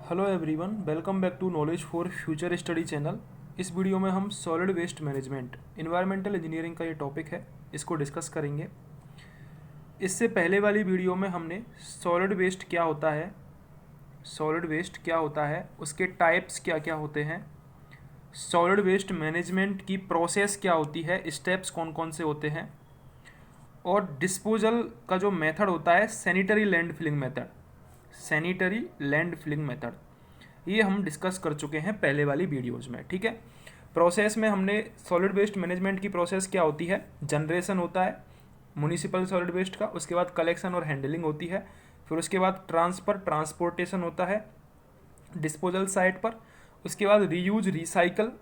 Hello everyone, welcome back to knowledge for future study channel. इस वीडियो में हम solid waste management environmental engineering का ये टॉपिक है, इसको डिस्कस करेंगे। इससे पहले वाली वीडियो में हमने सॉलिड वेस्ट क्या होता है, उसके टाइप्स क्या क्या होते हैं, सॉलिड वेस्ट मैनेजमेंट की प्रोसेस क्या होती है, स्टेप्स कौन कौन से होते हैं, और डिस्पोजल का जो मेथड होता है सैनिटरी लैंड फिलिंग मेथड, ये हम डिस्कस कर चुके हैं पहले वाली वीडियोज़ में। ठीक है, प्रोसेस में हमने सॉलिड वेस्ट मैनेजमेंट की प्रोसेस क्या होती है, जनरेशन होता है म्युनिसिपल सॉलिड वेस्ट का, उसके बाद कलेक्शन और हैंडलिंग होती है, फिर उसके बाद ट्रांसपोर्टेशन होता है डिस्पोजल साइट पर, उसके बाद रीयूज रिसाइकल,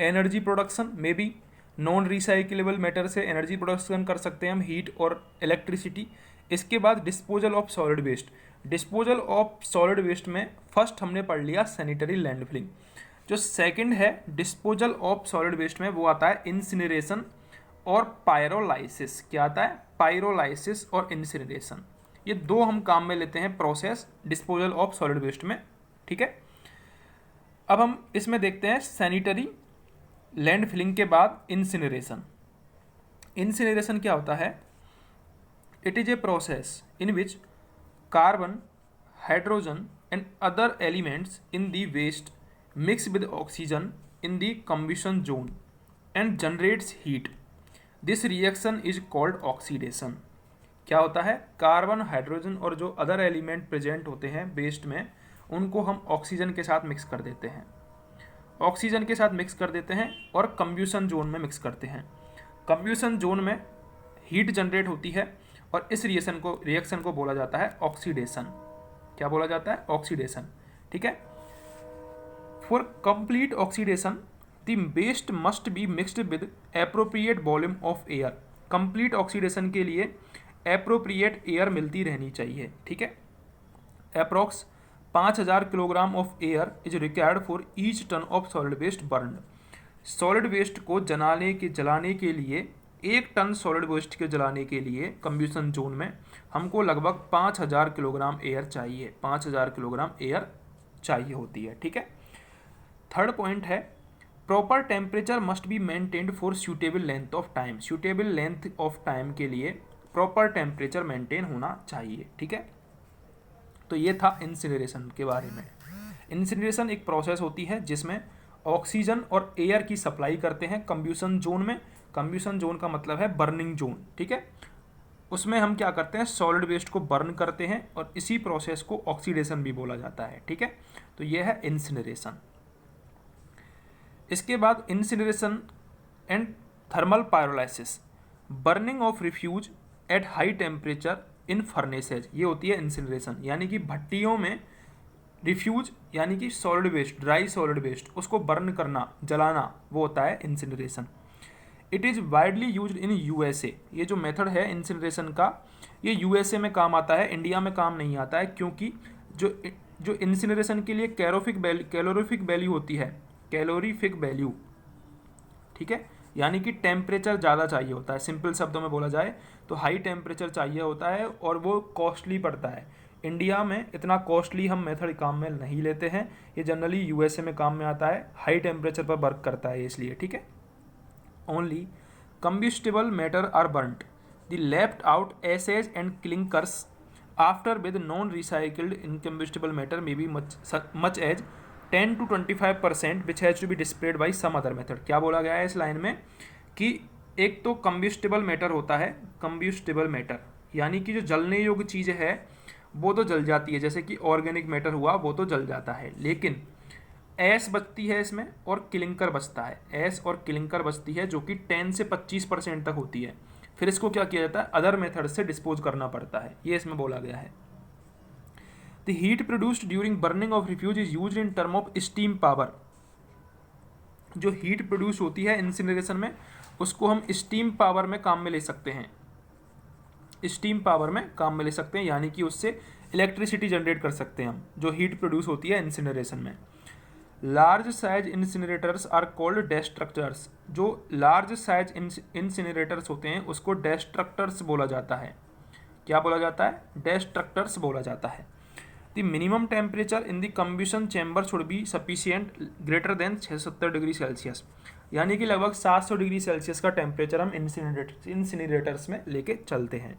एनर्जी प्रोडक्शन में भी नॉन रिसाइकिलेबल मैटर से एनर्जी प्रोडक्शन कर सकते हैं हम, हीट और इलेक्ट्रिसिटी। इसके बाद डिस्पोजल ऑफ सॉलिड वेस्ट में फर्स्ट हमने पढ़ लिया सैनिटरी लैंडफिलिंग। जो सेकंड है डिस्पोजल ऑफ सॉलिड वेस्ट में, वो आता है इंसिनरेशन और पायरोलाइसिस। क्या आता है? पायरोलाइसिस और इंसिनरेशन। ये दो हम काम में लेते हैं process disposal of solid waste में। ठीक है, अब हम इसमें देखते हैं सैनिटरी लैंड फिलिंग के बाद इंसिनरेशन। इंसिनरेशन क्या होता है? It is a process in which carbon, hydrogen and other elements in the waste mix with oxygen in the combustion zone and generates heat. This reaction is called oxidation. क्या होता है? Carbon, hydrogen और जो other element present होते हैं waste में, उनको हम ऑक्सीजन के साथ मिक्स कर देते हैं और कंब्यूशन जोन में मिक्स करते हैं। कंब्यूशन जोन में हीट जनरेट होती है और इस रिएक्शन को बोला जाता है ऑक्सीडेशन। क्या बोला जाता है? ऑक्सीडेशन। ठीक है, for complete oxidation the waste must be mixed with appropriate volume of air. Complete oxidation के लिए एप्रोप्रिएट एयर मिलती रहनी चाहिए। ठीक है, approx 5000 kilogram of air is required for each ton of solid waste burn. Solid waste को जलाने के लिए, एक टन सॉलिड वेस्ट के जलाने के लिए कंब्यूशन जोन में हमको लगभग 5000 किलोग्राम एयर चाहिए। 5000 किलोग्राम एयर चाहिए होती है। ठीक है, थर्ड पॉइंट है proper temperature must be maintained for suitable length of time. Suitable length of time के लिए प्रॉपर टेम्परेचर मेंटेन होना चाहिए। ठीक है, तो ये था इंसिनरेशन के बारे में। इंसिनरेशन एक प्रोसेस होती है जिसमें ऑक्सीजन और एयर की सप्लाई करते हैं कंब्यूशन जोन में। कंब्यूशन जोन का मतलब है बर्निंग जोन। ठीक है, उसमें हम क्या करते हैं? सॉलिड वेस्ट को बर्न करते हैं और इसी प्रोसेस को ऑक्सीडेशन भी बोला जाता है। ठीक है, तो यह है इंसिनरेशन। इसके बाद incineration and thermal pyrolysis, burning of refuse at high temperature in furnaces. ये होती है इंसिनरेशन, यानी कि भट्टियों में रिफ्यूज यानी कि solid waste, dry solid waste, उसको बर्न करना, जलाना, वो होता है incineration. It is widely used in USA. ये जो मेथड है इंसिनरेशन का, ये यूएसए में काम आता है, इंडिया में काम नहीं आता है, क्योंकि जो इंसिनरेशन के लिए कैलोरीफिक वैल्यू होती है, कैलोरीफिक वैल्यू, ठीक है, यानी कि टेम्परेचर ज़्यादा चाहिए होता है। सिंपल शब्दों में बोला जाए तो हाई टेम्परेचर चाहिए होता है और वो कॉस्टली पड़ता है। इंडिया में इतना कॉस्टली हम मेथड काम में नहीं लेते हैं, ये जनरली यूएसए में काम में आता है, हाई टेम्परेचर पर वर्क करता है इसलिए। ठीक है, only combustible matter are burnt. The left out ashes and clinkers after with non-recycled incombustible matter may be much as 10 to 25% which has to be displayed by some other method. क्या बोला गया है इस लाइन में कि एक तो combustible matter होता है, combustible matter यानी कि जो जलने योग्य चीज़ है वो तो जल जाती है, जैसे कि ऑर्गेनिक मैटर हुआ वो तो जल जाता है, लेकिन एस बचती है इसमें और क्लिंकर बचता है। एस और क्लिंकर बचती है जो कि 10 से 25% तक होती है। फिर इसको क्या किया जाता है? अदर मेथड से डिस्पोज करना पड़ता है, ये इसमें बोला गया है। The heat produced during burning of refuse is used in term of steam power. जो हीट प्रोड्यूस होती है इंसिनरेशन में, उसको हम स्टीम पावर में काम में ले सकते हैं। स्टीम पावर में काम में ले सकते हैं, यानी कि उससे इलेक्ट्रिसिटी जनरेट कर सकते हैं हम, जो हीट प्रोड्यूस होती है इंसिनरेशन में। Large size incinerators are called destructors. जो लार्ज साइज इंसिनरेटर्स होते हैं उसको डेस्ट्रक्टर्स बोला जाता है। क्या बोला जाता है? डेस्ट्रक्टर्स बोला जाता है। The minimum temperature in the combustion chamber should be sufficient greater than 670 degree celsius, यानी कि लगभग 700 डिग्री सेल्सियस का टेम्परेचर हम इंसिनरेटर्स में लेके चलते हैं।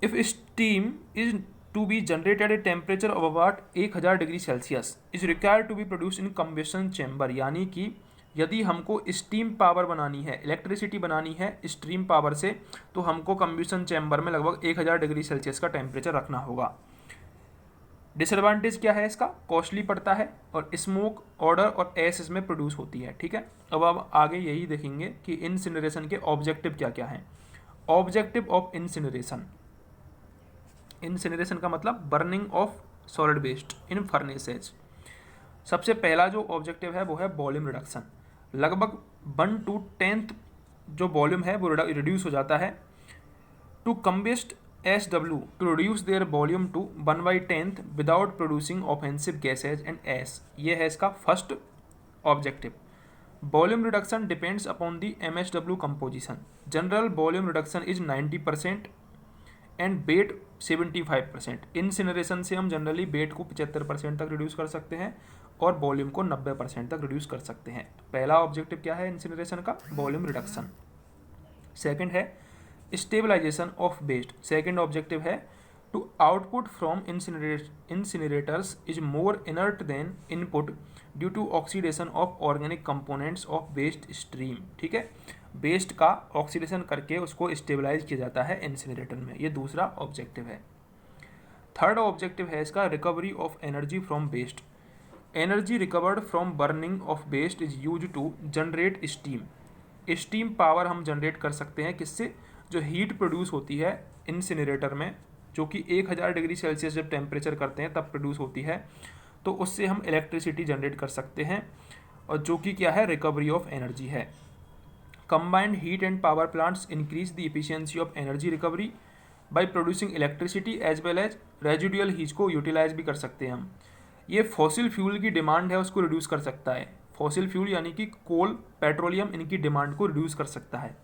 If steam is to be generated a temperature of about 1000 degree celsius is required to be produce in combustion chamber, यानी कि यदि हमको स्टीम पावर बनानी है, इलेक्ट्रिसिटी बनानी है स्टीम पावर से, तो हमको कम्बशन चैम्बर में लगभग 1000 डिग्री सेल्सियस का टेम्परेचर रखना होगा। डिसएडवांटेज क्या है इसका? कॉस्टली पड़ता है और स्मोक, ऑडर और एस इसमें प्रोड्यूस होती है। ठीक है, अब आगे यही देखेंगे कि इंसिनरेशन के ऑब्जेक्टिव क्या क्या हैं। ऑब्जेक्टिव ऑफ इंसिनरेशन, इंसिनरेशन का मतलब बर्निंग ऑफ सॉलिड वेस्ट इन फर्नेसेज। सबसे पहला जो ऑब्जेक्टिव है वो है वॉल्यूम रिडक्शन। लगभग 1/10 जो वॉल्यूम है वो रिड्यूस हो जाता है। To combust SW to reduce their volume to 1/10 without producing offensive gases and ash, ये है इसका first objective. Volume reduction depends upon the MSW composition. General volume reduction is 90% and weight 75%। Incineration से हम generally wait को 75% तक reduce कर सकते हैं और वॉल्यूम को 90% तक रिड्यूस कर सकते हैं। पहला ऑब्जेक्टिव क्या है इंसिनरेशन का? Volume reduction. सेकंड है stabilization of waste. Second objective है to output from incinerators is more inert than input due to oxidation of organic components of waste stream. ठीक है, वेस्ट का ऑक्सीडेशन करके उसको स्टेबलाइज किया जाता है इंसिनरेटर में, ये दूसरा ऑब्जेक्टिव है। थर्ड ऑब्जेक्टिव है इसका recovery of energy from waste. Energy recovered from burning of waste is use to generate steam. Steam power हम जनरेट कर सकते हैं किससे? जो हीट प्रोड्यूस होती है इंसिनरेटर में, जो कि 1000 डिग्री सेल्सियस जब टेम्परेचर करते हैं तब प्रोड्यूस होती है, तो उससे हम इलेक्ट्रिसिटी जनरेट कर सकते हैं, और जो कि क्या है? रिकवरी ऑफ एनर्जी है। Combined heat and power plants increase the efficiency of energy recovery by producing electricity as well as residual heat को यूटिलाइज भी कर सकते हैं हम। ये फॉसिल फ्यूल की डिमांड है उसको रिड्यूस कर सकता है। फॉसिल फ्यूल यानी कि कोल, पेट्रोलियम, इनकी डिमांड को रिड्यूस कर सकता है।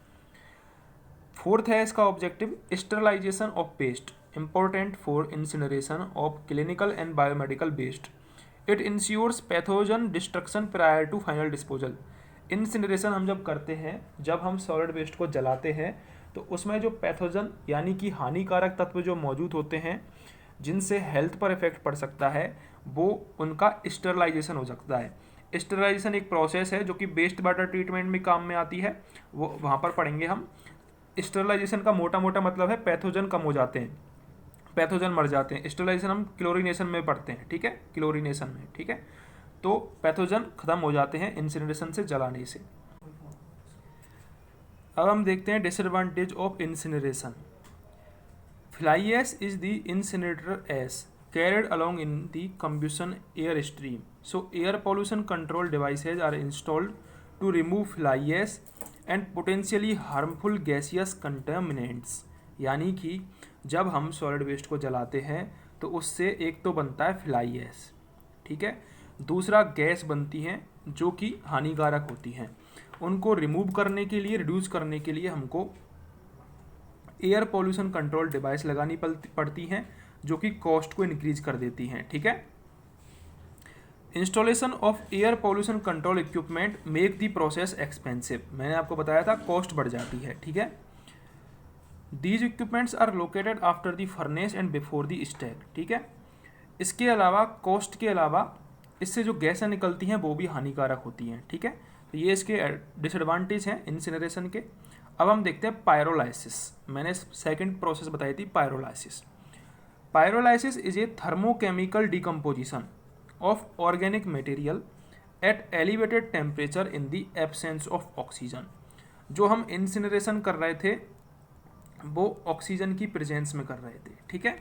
फोर्थ है इसका objective sterilization of waste, important for incineration of clinical and biomedical waste. It ensures pathogen destruction prior to final disposal. Incineration हम जब करते हैं, जब हम सॉलिड वेस्ट को जलाते हैं, तो उसमें जो पैथोजन यानी कि हानिकारक तत्व जो मौजूद होते हैं जिनसे हेल्थ पर इफेक्ट पड़ सकता है, वो उनका स्टरलाइजेशन हो सकता है। स्टरलाइजेशन एक प्रोसेस है जो कि वेस्ट वाटर ट्रीटमेंट में काम में आती है, वो वहाँ पर पढ़ेंगे हम। स्टरलाइजेशन का मोटा मोटा मतलब है पैथोजन कम हो जाते हैं, पैथोजन मर जाते हैं। स्टरलाइजेशन हम क्लोरीनेशन में पढ़ते हैं, ठीक है, क्लोरीनेशन में, ठीक है। तो पैथोजन खत्म हो जाते हैं इंसिनरेशन से, जलाने से। अब हम देखते हैं disadvantage of incineration. Fly ash is the incinerator ash carried along in the combustion air stream. So air pollution control devices are installed to remove fly ash and potentially harmful gaseous contaminants. यानी कि जब हम solid waste को जलाते हैं तो उससे एक तो बनता है फ्लाई एश, ठीक है, दूसरा गैस बनती हैं जो कि हानिकारक होती हैं। उनको रिमूव करने के लिए, रिड्यूस करने के लिए हमको एयर पोल्यूशन कंट्रोल डिवाइस लगानी पड़ती हैं, जो कि कॉस्ट को इंक्रीज कर देती हैं, ठीक है। Installation of air pollution control equipment make the process expensive. मैंने आपको बताया था कॉस्ट बढ़ जाती है, ठीक है। These equipments are located after the furnace and before the stack, ठीक है। इसके अलावा, कॉस्ट के अलावा, इससे जो गैसें निकलती हैं वो भी हानिकारक होती हैं, ठीक है। तो ये इसके डिसएडवांटेज हैं इंसिनरेशन के। अब हम देखते हैं पायरोलाइसिस। मैंने सेकेंड प्रोसेस बताई थी, pyrolysis. Pyrolysis is a thermochemical decomposition of organic material at elevated temperature in the absence of oxygen. जो हम इंसिनरेशन कर रहे थे वो ऑक्सीजन की प्रेजेंस में कर रहे थे, ठीक है।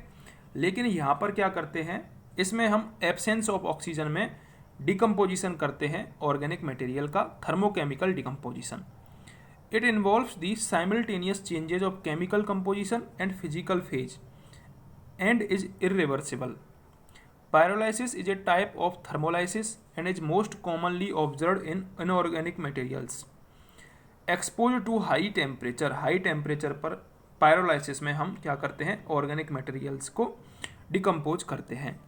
लेकिन यहाँ पर क्या करते हैं, इसमें हम एब्सेंस ऑफ ऑक्सीजन में डिकम्पोजिशन करते हैं ऑर्गेनिक मटेरियल का, thermochemical decomposition. It involves the simultaneous changes of chemical composition and physical phase and is irreversible. Pyrolysis is a type of thermolysis and is most commonly observed in inorganic materials. Exposure to high temperature पर pyrolysis में हम क्या करते हैं, organic materials को decompose करते हैं।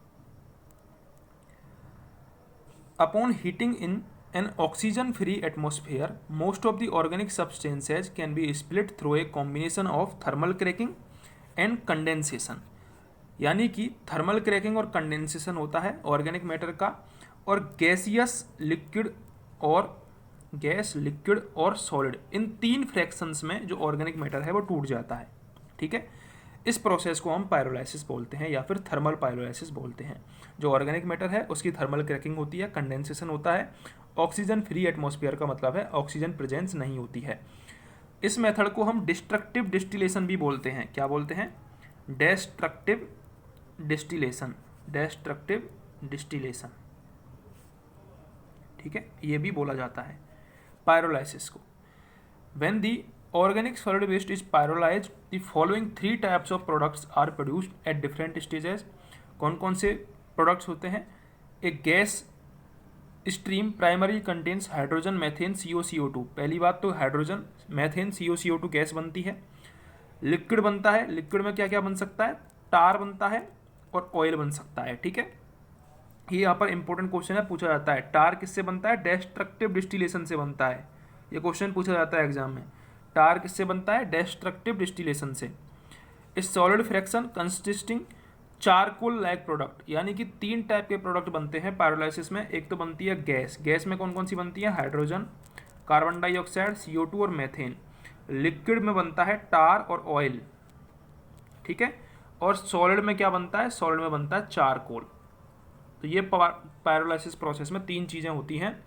Upon heating in an oxygen free atmosphere most of the organic substances can be split through a combination of thermal cracking and condensation. यानी कि थर्मल क्रैकिंग और कंडेंसेशन होता है ऑर्गेनिक मैटर का, और गैसियस, लिक्विड और सॉलिड, इन 3 fractions में जो ऑर्गेनिक मैटर है वो टूट जाता है। ठीक है, इस प्रोसेस को हम पायरोलाइसिस बोलते हैं या फिर थर्मल पायरोलाइसिस बोलते हैं। जो ऑर्गेनिक मैटर है उसकी थर्मल क्रैकिंग होती है, कंडेंसेशन होता है। ऑक्सीजन फ्री एटमॉस्फेयर का मतलब है ऑक्सीजन प्रेजेंस नहीं होती है। इस मेथड को हम डिस्ट्रक्टिव डिस्टिलेशन भी बोलते हैं। क्या बोलते हैं? Destructive distillation. ठीक है, ये भी बोला जाता है पायरोलाइसिस को। When the organic solid waste is pyrolyzed, the following 3 types of products are produced at different stages। कौन कौन से प्रोडक्ट्स होते हैं? एक gas stream primary contains hydrogen, methane, CO CO2। पहली बात तो hydrogen, methane, CO CO2 gas बनती है। लिक्विड बनता है, लिक्विड में क्या क्या बन सकता है? टार बनता है और ऑयल बन सकता है। ठीक है, ये यहाँ पर इंपॉर्टेंट क्वेश्चन है, पूछा जाता है टार किससे बनता है? डिस्ट्रक्टिव डिस्टिलेशन से बनता है। ये क्वेश्चन पूछा जाता है एग्जाम में। टार किससे बनता है? डिस्ट्रक्टिव डिस्टिलेशन से। इस solid fraction consisting charcoal like product, यानी कि 3 टाइप के प्रोडक्ट बनते हैं पायरोलाइसिस में। एक तो बनती है गैस, गैस में कौन कौन सी बनती है? हाइड्रोजन, कार्बन डाइऑक्साइड, CO2 और मैथेन। लिक्विड में बनता है टार और ऑयल। ठीक है, और सॉलिड में क्या बनता है? सॉलिड में बनता है चारकोल। तो ये पायरोलाइसिस प्रोसेस में 3 चीज़ें होती हैं।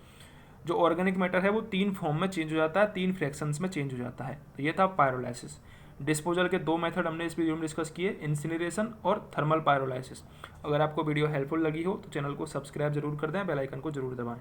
जो ऑर्गेनिक मैटर है वो 3 फॉर्म में चेंज हो जाता है, 3 फ्रैक्शंस में चेंज हो जाता है। तो ये था पायरोलाइसिस। डिस्पोजल के 2 मेथड हमने इस वीडियो में डिस्कस किए, इंसिनरेशन और थर्मल पायरोलाइसिस। अगर आपको वीडियो हेल्पफुल लगी हो तो चैनल को सब्सक्राइब जरूर कर दें, बेल आइकन को जरूर दबाएं।